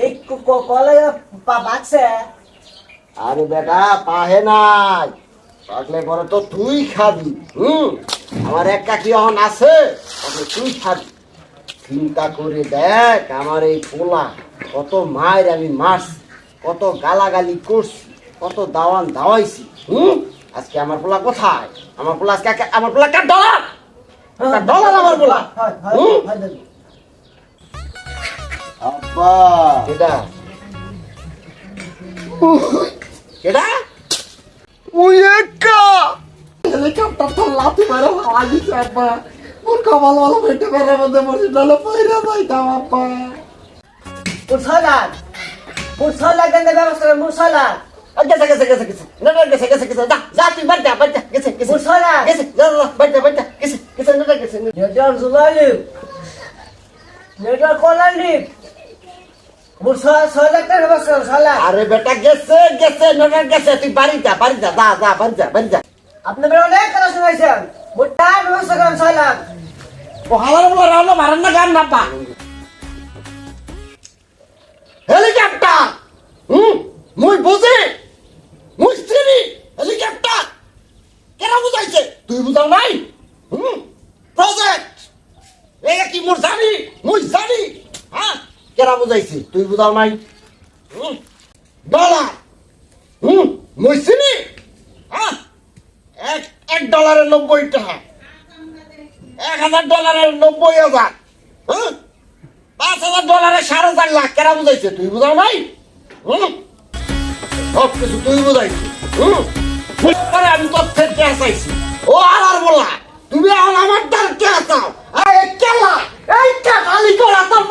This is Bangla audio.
এই কলে বাঁচছে। আরে বেটা পাহে নাই, পাকলে পরে তো তুই খাবি। আমার এক কাকি অহন আছে, তাহলে তুই খাবি। চিন্তা করে দেখ আমার এই পোলা কত মায়ের আমি মারছি, কত গালাগালি করছি, কত দাওয়ান দাওয়াইছি। আজকে আমার পোলা কোথায়? আমার পোলা আজকে আমার পোলা কার ডলার, ডলার আমার পোলা। আব্বা এটা এটা ওই একা হেলিকপ্টার তো লাথি মারা হাওয়া দিছে আব্বা। মোর কপাল ভালো পেটে বেড়ার মধ্যে মরছি, নাহলে পয়রা যাইতাম আব্বা। মুরসালা গেন্দে ব্যবস্থা করে মুরসালা। গেছে গেছে গেছে গেছে নেটার গেছে গেছে গেছে যা যা তুই বাড়ি যা বাড়ি যা গেছে গেছে মুরসালা গেছে যা যা বাড়ি যা বাড়ি যা গেছে গেছে নেটার গেছে নেটার জুলালি নেটার কলালি মুরসালা 6 লাখ টাকা ব্যবস্থা করে সালা। আরে বেটা গেছে গেছে নেটার গেছে তুই বাড়ি যা বাড়ি যা যা যা বাড়ি যা বাড়ি যা। আপনি বের অনেক কথা শুনাইছেন, মোটা ব্যবস্থা করেন 6 লাখ। ও হালার বলা রানো মারান না গান না পা হেলিকপ্টার। মুই বুঝি মুই চিনি হেলিকপ্টার কেন বুঝাইছে তুই বুঝাও নাই। প্রজেক্ট এই কি মোর জানি মুই জানি। হ্যাঁ কেন বুঝাইছে তুই বুঝাও নাই। ডলার মুই চিনি। হ্যাঁ এক এক ডলারের 90 টাকা, 1000 ডলারের 90,000, 5,000 ডলারের 4,500 লাখ কেনা বুঝাইছে তুই বুঝাও নাই। সব কিছু তুই বুঝাইছি। আমি তথ্যের কে চাইছি ও আর বলা তুমি এখন আমার দ্বার কে চাও। এই কেলা এই কাটালি করা তোর